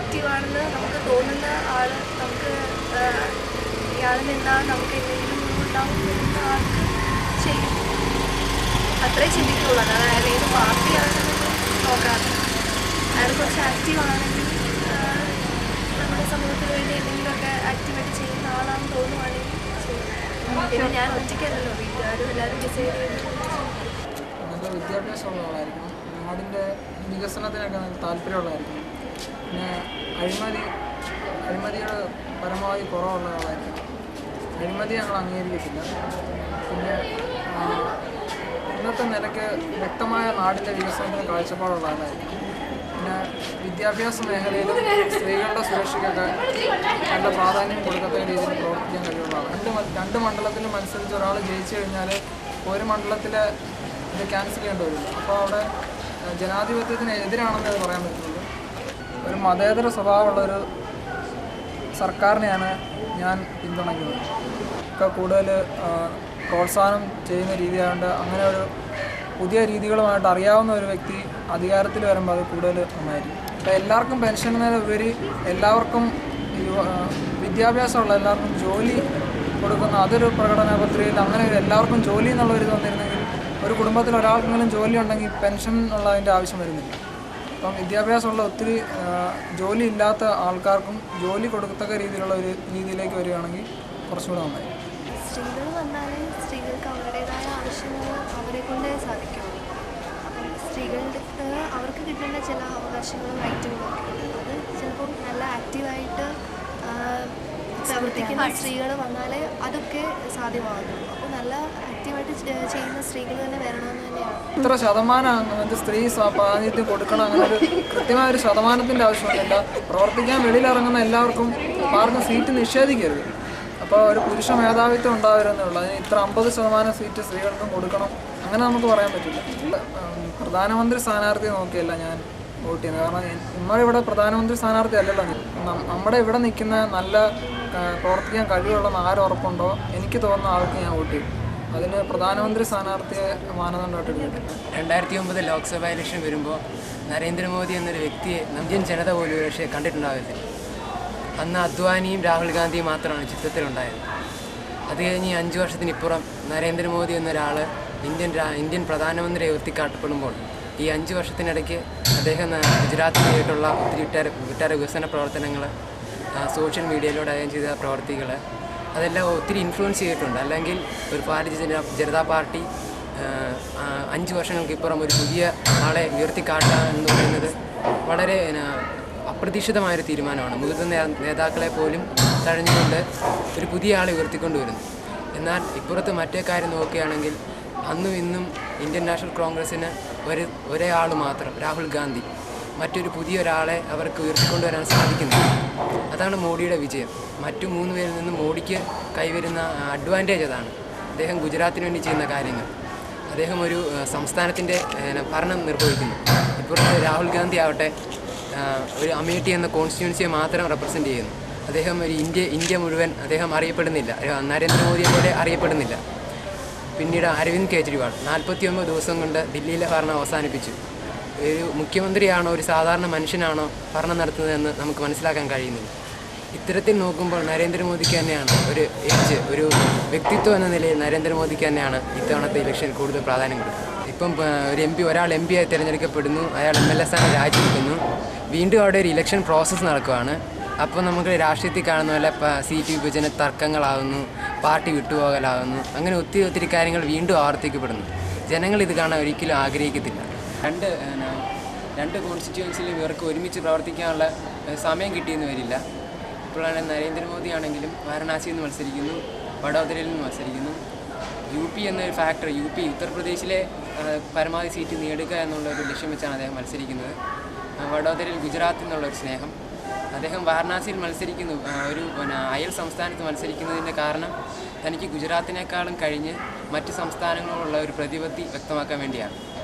ആക്റ്റീവാണെന്ന് നമുക്ക് തോന്നുന്ന ആൾ നമുക്ക് ഇയാളിൽ നിന്നാൽ നമുക്ക് എന്തെങ്കിലും ഉണ്ടാവും എന്ന ആൾക്ക് ചെയ്യും. അത്രേ ചിന്തിക്കുള്ളൂ. അതാണ് അയാൾ ഏത് പാർട്ടിയാണെന്ന് നോക്കാതെ അയാൾ കുറച്ച് ആക്റ്റീവാണെങ്കിൽ നമ്മുടെ സമൂഹത്തിന് വേണ്ടി എന്തെങ്കിലുമൊക്കെ ആക്റ്റീവായിട്ട് ചെയ്യുന്ന ആളാണെന്ന് തോന്നുവാണെങ്കിൽ പിന്നെ ഞാൻ ഒറ്റയ്ക്കല്ലല്ലോ, വീട്ടുകാരും എല്ലാവരും ഡിസൈഡ് ചെയ്യുന്നത്. നല്ല വിദ്യാഭ്യാസമുള്ള ആളായിരിക്കണം, നാടിൻ്റെ വികസനത്തിനൊക്കെ നല്ല താല്പര്യമുള്ളതായിരിക്കണം, പിന്നെ അഴിമതിയുടെ പരമാവധി കുറവുള്ള ആളായിരിക്കണം. അഴിമതി ഞങ്ങൾ അംഗീകരിക്കത്തില്ല. പിന്നെ ഇന്നത്തെ നിലയ്ക്ക് വ്യക്തമായ നാടിൻ്റെ വികസനത്തിന് കാഴ്ചപ്പാടുള്ള ആളായിരിക്കും. പിന്നെ വിദ്യാഭ്യാസ മേഖലയിലും സ്ത്രീകളുടെ സുരക്ഷയ്ക്കൊക്കെ നല്ല പ്രാധാന്യം കൊടുക്കത്തക്ക രീതിയിൽ പ്രവർത്തിക്കാൻ കഴിവുള്ള ആളാണ്. രണ്ട് മണ്ഡലത്തിലും മത്സരിച്ച് ഒരാൾ ജയിച്ചു കഴിഞ്ഞാൽ ഒരു മണ്ഡലത്തിൽ ഇത് ക്യാൻസൽ ചെയ്യേണ്ടി വരില്ല. അപ്പോൾ അവിടെ ജനാധിപത്യത്തിന് എതിരാണെന്ന് പറയാൻ പറ്റുന്നത്. ഒരു മതേതര സ്വഭാവമുള്ളൊരു സർക്കാരിനെയാണ് ഞാൻ പിന്തുണയ്ക്കുന്നത്. ഒക്കെ കൂടുതൽ പ്രോത്സാഹനം ചെയ്യുന്ന രീതിയായതുകൊണ്ട് അങ്ങനെ ഒരു പുതിയ രീതികളുമായിട്ട് അറിയാവുന്ന ഒരു വ്യക്തി അധികാരത്തിൽ വരുമ്പോൾ അത് കൂടുതൽ നന്നായിരിക്കും. അപ്പോൾ എല്ലാവർക്കും പെൻഷൻ എന്നതിലുപരി എല്ലാവർക്കും വിദ്യാഭ്യാസമുള്ള എല്ലാവർക്കും ജോലി കൊടുക്കുന്ന അതൊരു പ്രകടന പത്രികയിൽ അങ്ങനെ എല്ലാവർക്കും ജോലി എന്നുള്ളൊരു വന്നിരുന്നെങ്കിൽ ഒരു കുടുംബത്തിൽ ഒരാൾക്കെങ്കിലും ജോലി ഉണ്ടെങ്കിൽ പെൻഷൻ ഉള്ളതിൻ്റെ ആവശ്യം വരുന്നില്ല. അപ്പം വിദ്യാഭ്യാസമുള്ള ഒത്തിരി ജോലി ഇല്ലാത്ത ആൾക്കാർക്കും ജോലി കൊടുക്കത്തക്ക രീതിയിലുള്ള ഒരു രീതിയിലേക്ക് വരികയാണെങ്കിൽ കുറച്ചുകൂടെ നന്നായി. സ്ത്രീകൾ വന്നാൽ സ്ത്രീകൾക്ക് അവരുടേതായ ആവശ്യങ്ങൾ അവരെ കൊണ്ടേ സാധിക്കുള്ളൂ. അപ്പം സ്ത്രീകളുടെ അവർക്ക് കിട്ടേണ്ട ചില അവകാശങ്ങളും റൈറ്റുകളും ഒക്കെ ഉണ്ട്. അത് ചിലപ്പം നല്ല ആക്റ്റീവായിട്ട് പ്രവർത്തിക്കുന്ന സ്ത്രീകൾ വന്നാലേ അതൊക്കെ സാധ്യമാകുള്ളൂ. അപ്പോൾ നല്ല ആക്റ്റീവായിട്ട് ചെയ്യുന്ന സ്ത്രീകൾ തന്നെ വരണമെന്ന് തന്നെയാണ്. ഇത്ര ശതമാനം സ്ത്രീ പ്രാതിനിധ്യം കൊടുക്കണം, അങ്ങനെ ഒരു കൃത്യമായൊരു ശതമാനത്തിൻ്റെ ആവശ്യമൊന്നുമില്ല. പ്രവർത്തിക്കാൻ വെളിയിലിറങ്ങുന്ന എല്ലാവർക്കും പാർട്ടി സീറ്റ് നിഷേധിക്കരുത്. അപ്പോൾ ഒരു പുരുഷ മേധാവിത്വം ഉണ്ടാവരുന്നേ ഉള്ളൂ. അതിന് ഇത്ര 50% സീറ്റ് സ്ത്രീകൾക്കും കൊടുക്കണം അങ്ങനെ നമുക്ക് പറയാൻ പറ്റില്ല. പ്രധാനമന്ത്രി സ്ഥാനാർത്ഥിയെ നോക്കിയല്ല ഞാൻ വോട്ട് ചെയ്യുന്നത്. കാരണം നമ്മളിവിടെ പ്രധാനമന്ത്രി സ്ഥാനാർത്ഥി അല്ലല്ലോ. നമ്മുടെ ഇവിടെ നിൽക്കുന്ന നല്ല പ്രവർത്തിക്കാൻ കഴിവുള്ള ആരുറപ്പുണ്ടോ എനിക്ക് തോന്നുന്ന ആൾക്ക് ഞാൻ വോട്ട് ചെയ്യും. അതിന് പ്രധാനമന്ത്രി സ്ഥാനാർത്ഥിയെ മാനദണ്ഡമായിട്ട് എടുത്തിട്ടുണ്ട്. 2009 ലോക്സഭാ ഇലക്ഷൻ വരുമ്പോൾ നരേന്ദ്രമോദി എന്നൊരു വ്യക്തിയെ ഇന്ത്യൻ ജനത പോലും പക്ഷേ കണ്ടിട്ടുണ്ടാവില്ല. അന്ന് അദ്വാനിയും രാഹുൽ ഗാന്ധിയും മാത്രമാണ് ചിത്രത്തിലുണ്ടായത്. അത് കഴിഞ്ഞ് 5 വർഷത്തിനിപ്പുറം നരേന്ദ്രമോദി എന്നൊരാൾ ഇന്ത്യൻ പ്രധാനമന്ത്രിയെ ഉയർത്തിക്കാട്ടപ്പെടുമ്പോൾ ഈ 5 വർഷത്തിനിടയ്ക്ക് അദ്ദേഹം ഗുജറാത്തിലായിട്ടുള്ള ഒത്തിരി വികസന പ്രവർത്തനങ്ങൾ, സോഷ്യൽ മീഡിയയിലൂടെ അദ്ദേഹം ചെയ്ത പ്രവർത്തികൾ അതെല്ലാം ഒത്തിരി ഇൻഫ്ലുവൻസ് ചെയ്തിട്ടുണ്ട്. അല്ലെങ്കിൽ ഒരു ഭാരതീയ ജനതാ പാർട്ടി 5 വർഷങ്ങൾക്കിപ്പുറം ഒരു പുതിയ ആളെ ഉയർത്തിക്കാട്ടുക എന്ന് പറയുന്നത് വളരെ അപ്രതീക്ഷിതമായൊരു തീരുമാനമാണ്. മുതിർന്ന നേതാക്കളെ പോലും തഴഞ്ഞുകൊണ്ട് ഒരു പുതിയ ആളെ ഉയർത്തിക്കൊണ്ടുവരുന്നു. എന്നാൽ ഇപ്പുറത്ത് മറ്റേ കാര്യം നോക്കുകയാണെങ്കിൽ അന്നും ഇന്നും ഇന്ത്യൻ നാഷണൽ കോൺഗ്രസ്സിന് ഒരേ ആൾ മാത്രം, രാഹുൽ ഗാന്ധി, മറ്റൊരു പുതിയൊരാളെ അവർക്ക് ഉയർത്തിക്കൊണ്ടുവരാൻ സാധിക്കുന്നില്ല. അതാണ് മോഡിയുടെ വിജയം. മറ്റു 3 പേരിൽ നിന്നും മോഡിക്ക് കൈവരുന്ന അഡ്വാൻറ്റേജ് അതാണ്. അദ്ദേഹം ഗുജറാത്തിന് വേണ്ടി ചെയ്യുന്ന കാര്യങ്ങൾ, അദ്ദേഹം ഒരു സംസ്ഥാനത്തിൻ്റെ ഭരണം നിർവഹിക്കുന്നു. ഇപ്പുറത്ത് രാഹുൽ ഗാന്ധി ആവട്ടെ ഒരു അമേഠി എന്ന കോൺസ്റ്റിറ്റ്യുവൻസിയെ മാത്രം റെപ്രസെൻ്റ് ചെയ്യുന്നു. അദ്ദേഹം ഒരു ഇന്ത്യ മുഴുവൻ അദ്ദേഹം അറിയപ്പെടുന്നില്ല, നരേന്ദ്രമോദിയെ പോലെ അറിയപ്പെടുന്നില്ല. പിന്നീട് അരവിന്ദ് കെജ്രിവാൾ 49 ദിവസം കൊണ്ട് ദില്ലിയിലെ ഭരണം അവസാനിപ്പിച്ചു. ഒരു മുഖ്യമന്ത്രിയാണോ ഒരു സാധാരണ മനുഷ്യനാണോ ഭരണം നടത്തുന്നതെന്ന് നമുക്ക് മനസ്സിലാക്കാൻ കഴിയുന്നില്ല. ഇത്തരത്തിൽ നോക്കുമ്പോൾ നരേന്ദ്രമോദിക്ക് തന്നെയാണ് ഒരു വ്യക്തിത്വം എന്ന നിലയിൽ നരേന്ദ്രമോദിക്ക് തന്നെയാണ് ഇത്തവണത്തെ ഇലക്ഷനിൽ കൂടുതൽ പ്രാധാന്യം കൊടുക്കുന്നത്. ഇപ്പം ഒരാൾ എം പി ആയി തിരഞ്ഞെടുക്കപ്പെടുന്നു, അയാൾ MLA സ്ഥാനം രാജിവെക്കുന്നു, വീണ്ടും അവിടെ ഒരു ഇലക്ഷൻ പ്രോസസ്സ് നടക്കുകയാണ്. അപ്പോൾ നമുക്ക് രാഷ്ട്രീയത്തിൽ കാണുന്ന പോലെ സീറ്റ് വിഭജന തർക്കങ്ങളാകുന്നു, പാർട്ടി വിട്ടുപോകലാകുന്നു, അങ്ങനെ ഒത്തിരി കാര്യങ്ങൾ വീണ്ടും ആവർത്തിക്കപ്പെടുന്നു. ജനങ്ങൾ ഇത് കാണാൻ ഒരിക്കലും ആഗ്രഹിക്കത്തില്ല. രണ്ട് കോൺസ്റ്റിറ്റ്യുവൻസിലും ഇവർക്ക് ഒരുമിച്ച് പ്രവർത്തിക്കാനുള്ള സമയം കിട്ടിയെന്ന് വരില്ല. ഇപ്പോഴാണ് നരേന്ദ്രമോദി ആണെങ്കിലും വാരണാസിയിൽ നിന്ന് മത്സരിക്കുന്നു, വഡോദരയിൽ നിന്ന് മത്സരിക്കുന്നു. UP എന്നൊരു ഫാക്ടർ, ഉത്തർപ്രദേശിലെ പരമാവധി സീറ്റ് നേടുക എന്നുള്ളൊരു ലക്ഷ്യം വെച്ചാണ് അദ്ദേഹം മത്സരിക്കുന്നത്. വഡോദരയിൽ ഗുജറാത്തിൽ നിന്നുള്ളൊരു സ്നേഹം. അദ്ദേഹം വാരണാസിയിൽ മത്സരിക്കുന്നു, ഒരു അയൽ സംസ്ഥാനത്ത് മത്സരിക്കുന്നതിൻ്റെ കാരണം തനിക്ക് ഗുജറാത്തിനേക്കാളും കഴിഞ്ഞ് മറ്റ് സംസ്ഥാനങ്ങളുള്ള ഒരു പ്രതിപത്തി വ്യക്തമാക്കാൻ വേണ്ടിയാണ്.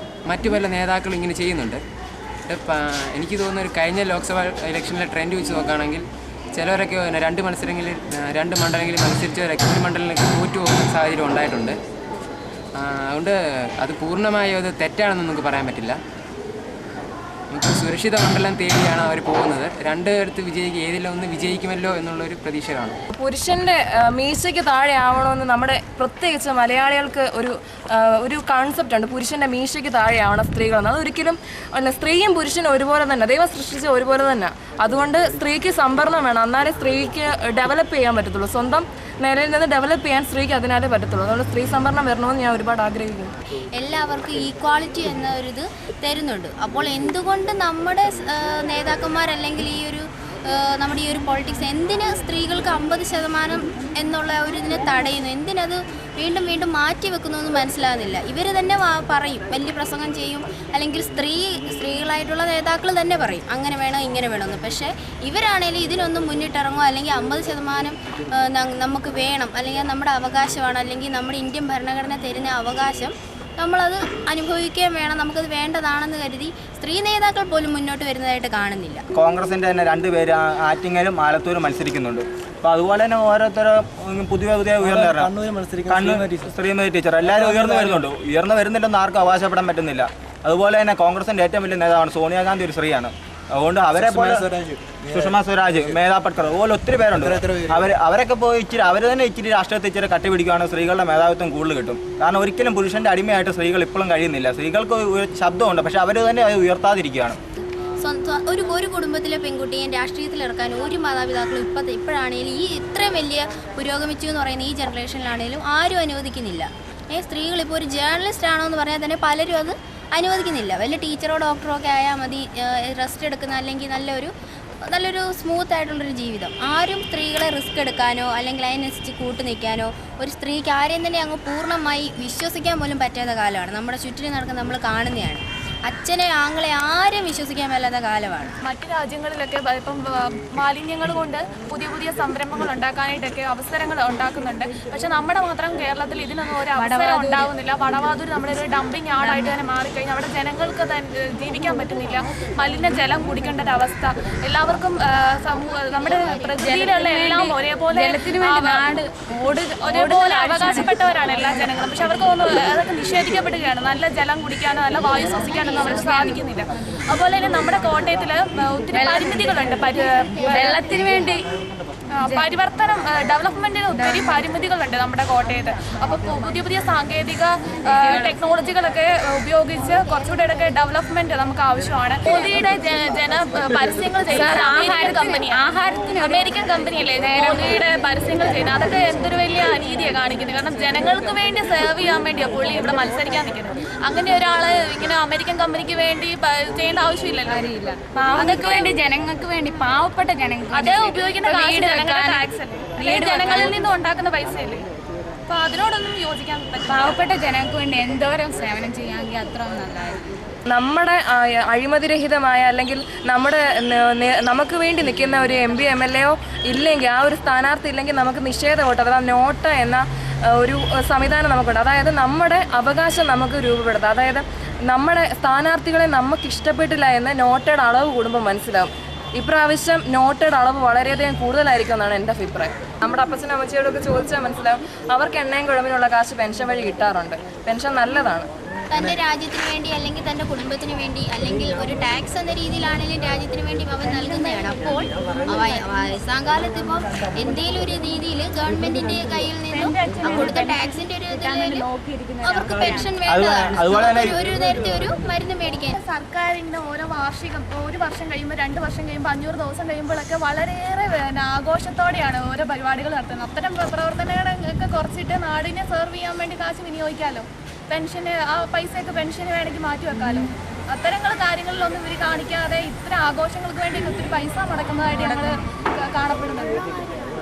മറ്റു പല നേതാക്കളും ഇങ്ങനെ ചെയ്യുന്നുണ്ട്. എനിക്ക് തോന്നുന്ന ഒരു കഴിഞ്ഞ ലോക്സഭാ ഇലക്ഷനിലെ ട്രെൻഡ് വെച്ച് നോക്കുകയാണെങ്കിൽ ചിലവരൊക്കെ 2 മണ്ഡലങ്ങളിൽ മത്സരിച്ചവരൊക്കെ ഒരു മണ്ഡലത്തിലേക്ക് തോറ്റു പോകുന്ന സാഹചര്യം ഉണ്ടായിട്ടുണ്ട്. അതുകൊണ്ട് അത് പൂർണ്ണമായും അത് തെറ്റാണെന്ന് നമുക്ക് പറയാൻ പറ്റില്ല. നമുക്ക് സുരക്ഷിത മണ്ഡലം തേടിയാണ് അവർ പോകുന്നത്. രണ്ടിടത്ത് ഏതിലും ഒന്ന് വിജയിക്കുമല്ലോ എന്നുള്ളൊരു പ്രതീക്ഷ കാണും. പുരുഷൻ്റെ മീശയ്ക്ക് താഴെ ആവണമെന്ന് നമ്മുടെ പ്രത്യേകിച്ച് മലയാളികൾക്ക് ഒരു കോൺസെപ്റ്റ് ഉണ്ട്. പുരുഷൻ്റെ മീശയ്ക്ക് താഴെ ആവണം സ്ത്രീകളെന്ന്. അതൊരിക്കലും അല്ല. സ്ത്രീയും പുരുഷനും ഒരുപോലെ തന്നെ, ദൈവം സൃഷ്ടിച്ച ഒരുപോലെ തന്നെ. അതുകൊണ്ട് സ്ത്രീക്ക് സംവരണം വേണം, എന്നാലേ സ്ത്രീക്ക് ഡെവലപ്പ് ചെയ്യാൻ പറ്റത്തുള്ളൂ. സ്വന്തം നിലയിൽ നിന്ന് ഡെവലപ്പ് ചെയ്യാൻ സ്ത്രീക്ക് അതിനാലേ പറ്റത്തുള്ളൂ. അതുകൊണ്ട് സ്ത്രീ സംവരണം വരണമെന്ന് ഞാൻ ഒരുപാട് ആഗ്രഹിക്കുന്നു. എല്ലാവർക്കും ഈക്വാളിറ്റി എന്ന ഒരിത് തരുന്നുണ്ട്. അപ്പോൾ എന്തുകൊണ്ട് നമ്മുടെ നേതാക്കന്മാരല്ലെങ്കിൽ നമ്മുടെ ഈ ഒരു പൊളിറ്റിക്സ് എന്തിന് സ്ത്രീകൾക്ക് 50% എന്നുള്ള ഒരു ഇതിനെ തടയുന്നു, എന്തിനത് വീണ്ടും വീണ്ടും മാറ്റി വെക്കുന്നു എന്ന് മനസ്സിലാകുന്നില്ല. ഇവർ തന്നെ പറയും, വലിയ പ്രസംഗം ചെയ്യും, അല്ലെങ്കിൽ സ്ത്രീകളായിട്ടുള്ള നേതാക്കൾ തന്നെ പറയും അങ്ങനെ വേണം ഇങ്ങനെ വേണമെന്ന്. പക്ഷേ ഇവരാണെങ്കിലും ഇതിനൊന്നും മുന്നിട്ടിറങ്ങുമോ, അല്ലെങ്കിൽ 50% നമുക്ക് വേണം, അല്ലെങ്കിൽ നമ്മുടെ അവകാശമാണ്, അല്ലെങ്കിൽ നമ്മുടെ ഇന്ത്യൻ ഭരണഘടന തരുന്ന അവകാശം നമ്മളത് അനുഭവിക്കുകയും വേണം, നമുക്കത് വേണ്ടതാണെന്ന് കരുതി സ്ത്രീ നേതാക്കൾ പോലും മുന്നോട്ട് വരുന്നതായിട്ട് കാണുന്നില്ല. കോൺഗ്രസിൻ്റെ തന്നെ 2 പേര് ആറ്റിങ്ങലും ആലത്തൂരും മത്സരിക്കുന്നുണ്ട്. അപ്പോൾ അതുപോലെ തന്നെ ഓരോരുത്തരും പുതിയ ഉയർന്നു വരണം. ശ്രീമതി ടീച്ചർ എല്ലാവരും ഉയർന്നു വരുന്നില്ലെന്ന് ആർക്കും അവകാശപ്പെടാൻ പറ്റുന്നില്ല. അതുപോലെ തന്നെ കോൺഗ്രസിൻ്റെ ഏറ്റവും വലിയ നേതാവാണ് സോണിയാഗാന്ധി, ഒരു സ്ത്രീയാണ്. അതുകൊണ്ട് അവരെ പോലെ സുഷമ സ്വരാജ്, മേധാ പട്കർ അതുപോലെ ഒത്തിരി പേരുണ്ട്. അവരൊക്കെ പോയി അവർ തന്നെ ഇച്ചിരി രാഷ്ട്രീയത്തിൽ ഇച്ചിരി കട്ടിപിടിക്കുകയാണ്, സ്ത്രീകളുടെ മേധാവിത്വം കൂടുതൽ കിട്ടും. കാരണം ഒരിക്കലും പുരുഷൻ്റെ അടിമയായിട്ട് സ്ത്രീകൾ ഇപ്പോഴും കഴിയുന്നില്ല. സ്ത്രീകൾക്ക് ശബ്ദമുണ്ട്, പക്ഷെ അവർ തന്നെ അത് ഉയർത്താതിരിക്കുകയാണ്. ഒരു കുടുംബത്തിലെ പെൺകുട്ടിയെ രാഷ്ട്രീയത്തിൽ ഇറക്കാൻ ഒരു മാതാപിതാക്കളും ഇപ്പോഴാണെങ്കിലും ഈ ഇത്രയും വലിയ പുരോഗമിച്ചു എന്ന് പറയുന്ന ഈ ജനറേഷനിലാണെങ്കിലും ആരും അനുവദിക്കുന്നില്ല. സ്ത്രീകൾ ഇപ്പോൾ ഒരു ജേർണലിസ്റ്റ് ആണോ എന്ന് പറഞ്ഞാൽ തന്നെ പലരും അത് അനുവദിക്കുന്നില്ല. വലിയ ടീച്ചറോ ഡോക്ടറോ ഒക്കെ ആയാൽ മതി, റെസ്റ്റ് എടുക്കുന്ന, അല്ലെങ്കിൽ നല്ലൊരു സ്മൂത്ത് ആയിട്ടുള്ളൊരു ജീവിതം. ആരും സ്ത്രീകളെ റിസ്ക് എടുക്കാനോ അല്ലെങ്കിൽ അതിനനുസരിച്ച് കൂട്ടു നിൽക്കാനോ ഒരു സ്ത്രീക്ക് ആരെയും തന്നെ അങ്ങ് പൂർണ്ണമായി വിശ്വസിക്കാൻ പോലും പറ്റാത്ത കാലമാണ്. നമ്മുടെ ചുറ്റിനും നടക്കുന്ന നമ്മൾ കാണുന്നതാണ്. അച്ഛനെ ആങ്ങളെ ആരും വിശ്വസിക്കാൻ മേലാത്ത കാലമാണ്. മറ്റു രാജ്യങ്ങളിലൊക്കെ ഇപ്പം മാലിന്യങ്ങൾ കൊണ്ട് പുതിയ പുതിയ സംരംഭങ്ങൾ ഉണ്ടാക്കാനായിട്ടൊക്കെ അവസരങ്ങൾ ഉണ്ടാക്കുന്നുണ്ട്. പക്ഷെ നമ്മുടെ മാത്രം കേരളത്തിൽ ഇതിനൊന്നും ഒരു അവസരം ഉണ്ടാകുന്നില്ല. വടവാതൂർ നമ്മുടെ ഒരു ഡംപിങ് ആളായിട്ട് തന്നെ മാറിക്കഴിഞ്ഞാൽ അവിടെ ജനങ്ങൾക്ക് ജീവിക്കാൻ പറ്റുന്നില്ല. മലിനജലം കുടിക്കേണ്ട ഒരവസ്ഥ. എല്ലാവർക്കും നമ്മുടെ പ്രകൃതിയിലുള്ള എല്ലാം ഒരേപോലെ അവകാശപ്പെട്ടവരാണ് എല്ലാ ജനങ്ങളും. പക്ഷെ അവർക്ക് അതൊക്കെ നിഷേധിക്കപ്പെടുകയാണ്. നല്ല ജലം കുടിക്കാനോ നല്ല വായു ശ്വസിക്കാനോ അവർ സാധിക്കുന്നില്ല. അതുപോലെ തന്നെ നമ്മുടെ കോട്ടയത്തിൽ ഒത്തിരി പരിമിതികളുണ്ട്. വെള്ളത്തിന് വേണ്ടി പരിവർത്തനം ഡെവലപ്മെന്റിന് ഒത്തിരി പരിമിതികളുണ്ട് നമ്മുടെ കോട്ടയത്ത്. അപ്പോൾ പുതിയ പുതിയ സാങ്കേതിക ടെക്നോളജികളൊക്കെ ഉപയോഗിച്ച് കുറച്ചുകൂടെ ഡെവലപ്മെന്റ് നമുക്ക് ആവശ്യമാണ്. മോദിയുടെ പരസ്യങ്ങൾ ചെയ്യുന്ന അമേരിക്കൻ കമ്പനിയല്ലേ മോദിയുടെ പരസ്യങ്ങൾ ചെയ്യുന്നത്, അതൊക്കെ എന്തൊരു വലിയ അനീതിയാണ് കാണിക്കുന്നത്. കാരണം ജനങ്ങൾക്ക് വേണ്ടി സേവ് ചെയ്യാൻ വേണ്ടിയാണ് പുള്ളി ഇവിടെ മത്സരിക്കാൻ നിൽക്കുന്നത്. അങ്ങനെ ഒരാള് ഇങ്ങനെ അമേരിക്കൻ കമ്പനിക്ക് വേണ്ടി ചെയ്യേണ്ട ആവശ്യമില്ലല്ലോ. അതൊക്കെ വേണ്ടി ജനങ്ങൾക്ക് വേണ്ടി, പാവപ്പെട്ട ജനങ്ങൾ അതേ ഉപയോഗിക്കുന്ന ജനങ്ങളിൽ നിന്നും ഉണ്ടാക്കുന്ന പൈസയല്ലേ. അപ്പൊ അതിനോടൊന്നും യോജിക്കാൻ പറ്റില്ല. പാവപ്പെട്ട ജനങ്ങൾക്ക് വേണ്ടി എന്തോരം സേവനം ചെയ്യാമെങ്കിൽ അത്ര നല്ലതായിരുന്നു. നമ്മുടെ അഴിമതിരഹിതമായ അല്ലെങ്കിൽ നമുക്ക് വേണ്ടി നിൽക്കുന്ന ഒരു MP MLA ഇല്ലെങ്കിൽ, ആ ഒരു സ്ഥാനാർത്ഥി ഇല്ലെങ്കിൽ നമുക്ക് നിഷേധ വോട്ട് അഥവാ നോട്ട് എന്ന ഒരു സംവിധാനം നമുക്കുണ്ട്. അതായത് നമ്മുടെ അവകാശം നമുക്ക് രൂപപ്പെടുത്താം. അതായത് നമ്മുടെ സ്ഥാനാർത്ഥികളെ നമുക്ക് ഇഷ്ടപ്പെട്ടില്ല എന്ന് നോട്ടയുടെ അളവ് കൂടുമ്പോൾ മനസ്സിലാവും. ഇപ്രാവശ്യം നോട്ടയുടെ അളവ് വളരെയധികം കൂടുതലായിരിക്കും എന്നാണ് എൻ്റെ അഭിപ്രായം. നമ്മുടെ അപ്പച്ചനും അമ്മച്ചിയോടൊക്കെ ചോദിച്ചാൽ മനസ്സിലാവും. അവർക്ക് എണ്ണയും കുഴമ്പിനുള്ള കാശ് പെൻഷൻ വഴി കിട്ടാറുണ്ട്. പെൻഷൻ നല്ലതാണ്. തൻ്റെ രാജ്യത്തിന് വേണ്ടി അല്ലെങ്കിൽ തൻ്റെ കുടുംബത്തിന് വേണ്ടി അല്ലെങ്കിൽ ഒരു ടാക്സ് എന്ന രീതിയിലാണെങ്കിലും രാജ്യത്തിന് വേണ്ടി അവൻ നൽകുന്നതാണ്. അപ്പോൾ വയസ്സാങ്കാലത്ത് ഇപ്പം എന്തെങ്കിലും ഒരു രീതിയിൽ ഗവൺമെന്റിന്റെ കയ്യിൽ നിന്നും കൊടുത്ത ടാക്സിന്റെ ഒരു അവർക്ക് പെൻഷൻ വേണ്ടതാണ്. ഒരു നേരത്തെ ഒരു മരുന്ന് മേടിക്കാൻ സർക്കാരിൻ്റെ ഓരോ വാർഷികം, ഒരു വർഷം കഴിയുമ്പോൾ 2 വർഷം കഴിയുമ്പോൾ 500 ദിവസം കഴിയുമ്പോഴൊക്കെ വളരെയേറെ ആഘോഷത്തോടെയാണ് ഓരോ പരിപാടികൾ നടത്തുന്നത്. അത്തരം പ്രവർത്തനങ്ങളൊക്കെ കുറച്ചിട്ട് നാടിനെ സെർവ് ചെയ്യാൻ വേണ്ടി കാശ് വിനിയോഗിക്കാമല്ലോ. പെൻഷന് ആ പൈസയൊക്കെ പെൻഷന് വേണമെങ്കിൽ മാറ്റി വെക്കാമല്ലോ. അത്തരങ്ങൾ കാര്യങ്ങളിലൊന്നും ഇവർ കാണിക്കാതെ ഇത്ര ആഘോഷങ്ങൾക്ക് വേണ്ടി ഒത്തിരി പൈസ മുടക്കുന്നതായിട്ട് ഞങ്ങൾ കാണപ്പെടുന്നത്.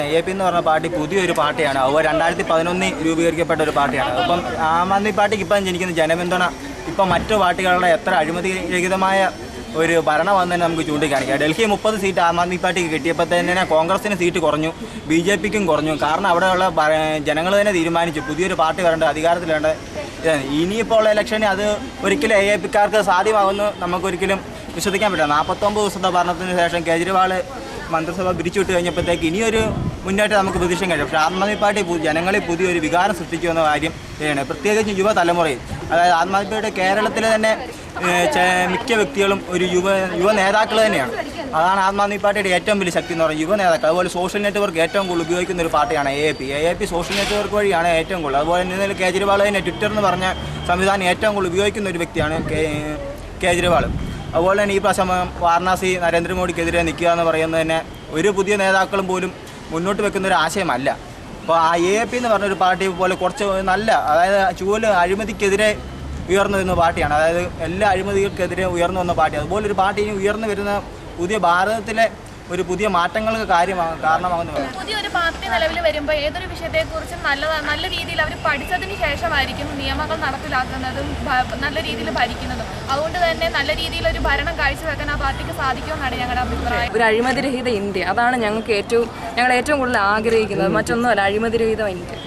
AAP എന്ന് പറഞ്ഞ പാർട്ടി പുതിയൊരു പാർട്ടിയാണ്. അതുപോലെ 2011 രൂപീകരിക്കപ്പെട്ട ഒരു പാർട്ടിയാണ്. അപ്പം ആം ആദ്മി പാർട്ടിക്ക് ഇപ്പം ജനിക്കുന്ന ജനപിന്തുണ ഇപ്പം മറ്റു പാർട്ടികളുടെ എത്ര അഴിമതിരഹിതമായ ഒരു ഭരണം വന്നതിന് നമുക്ക് ചൂണ്ടിക്കാണിക്കാം. ഡൽഹി 30 സീറ്റ് ആം ആദ്മി പാർട്ടിക്ക് കിട്ടിയപ്പോൾ തന്നെ കോൺഗ്രസിന് സീറ്റ് കുറഞ്ഞു, BJPക്കും കുറഞ്ഞു. കാരണം അവിടെയുള്ള ജനങ്ങൾ തന്നെ തീരുമാനിച്ചു പുതിയൊരു പാർട്ടി വരേണ്ട, അധികാരത്തിൽ വേണ്ട. ഇനിയിപ്പോൾ ഉള്ള ഇലക്ഷന് അത് ഒരിക്കലും AAPക്കാർക്ക് സാധ്യമാകുമെന്ന് നമുക്കൊരിക്കലും വിശ്വസിക്കാൻ പറ്റില്ല. 49 ദിവസത്തെ ഭരണത്തിന് ശേഷം കേജ്രിവാൾ മന്ത്രിസഭ പിരിച്ചുവിട്ട് കഴിഞ്ഞപ്പോഴത്തേക്ക് ഇനിയൊരു മുന്നേറ്റം നമുക്ക് പ്രതീക്ഷിക്കാൻ കഴിയും. പക്ഷേ ആം ആദ്മി പാർട്ടി ജനങ്ങളിൽ പുതിയൊരു വികാരം സൃഷ്ടിക്കുമെന്ന കാര്യം ശരിയാണ്. പ്രത്യേകിച്ച് യുവതലമുറയിൽ അതായത് ആം ആദ്മി പാർട്ടിയുടെ കേരളത്തിലെ തന്നെ മിക്ക വ്യക്തികളും ഒരു യുവ നേതാക്കൾ തന്നെയാണ്. അതാണ് ആം ആദ്മി പാർട്ടിയുടെ ഏറ്റവും വലിയ ശക്തി എന്ന് പറയുന്നത്, യുവ നേതാക്കൾ. അതുപോലെ സോഷ്യൽ നെറ്റ്വർക്ക് ഏറ്റവും കൂടുതൽ ഉപയോഗിക്കുന്ന ഒരു പാർട്ടിയാണ് AAP സോഷ്യൽ നെറ്റ്വർക്ക് വഴിയാണ് ഏറ്റവും കൂടുതൽ. അതുപോലെ തന്നെ കേജ്രിവാൾ തന്നെ ട്വിറ്റർ എന്ന് പറഞ്ഞ സംവിധാനം ഏറ്റവും കൂടുതൽ ഉപയോഗിക്കുന്ന ഒരു വ്യക്തിയാണ് കേജ്രിവാൾ. അതുപോലെ തന്നെ ഈ പ്രാവശ്യം വാരണാസി നരേന്ദ്രമോദിക്കെതിരെ നിൽക്കുക എന്ന് പറയുന്നത് തന്നെ ഒരു പുതിയ നേതാക്കളും പോലും മുന്നോട്ട് വെക്കുന്ന ഒരു ആശയമല്ല. അപ്പോൾ ആ AAP എന്ന് പറഞ്ഞൊരു പാർട്ടി പോലെ കുറച്ച് നല്ല, അതായത് ചൂല് അഴിമതിക്കെതിരെ ഉയർന്നു വരുന്ന പാർട്ടിയാണ്. അതായത് എല്ലാ അഴിമതികൾക്കെതിരെ ഉയർന്നു വന്ന പാർട്ടി. അതുപോലെ ഒരു പാർട്ടി ഉയർന്നു വരുന്ന പുതിയ ഭാരതത്തിലെ ഒരു പുതിയ മാറ്റങ്ങൾക്ക് കാരണമാകുന്നു. പുതിയൊരു പാർട്ടി നിലവിൽ വരുമ്പോൾ ഏതൊരു വിഷയത്തെക്കുറിച്ചും നല്ല രീതിയിൽ അവർ പഠിച്ചതിന് ശേഷമായിരിക്കും നിയമങ്ങൾ നടപ്പിലാക്കുന്നതും നല്ല രീതിയിൽ ഭരിക്കുന്നതും. അതുകൊണ്ട് തന്നെ നല്ല രീതിയിൽ ഒരു ഭരണം കാഴ്ചവെക്കാൻ ആ പാർട്ടിക്ക് സാധിക്കുമെന്നാണ് ഞങ്ങളുടെ അഭിപ്രായം. ഒരു അഴിമതിരഹിത ഇന്ത്യ, അതാണ് ഞങ്ങൾ ഏറ്റവും കൂടുതൽ ആഗ്രഹിക്കുന്നത്. മറ്റൊന്നുമല്ല, അഴിമതിരഹിത ഇന്ത്യ.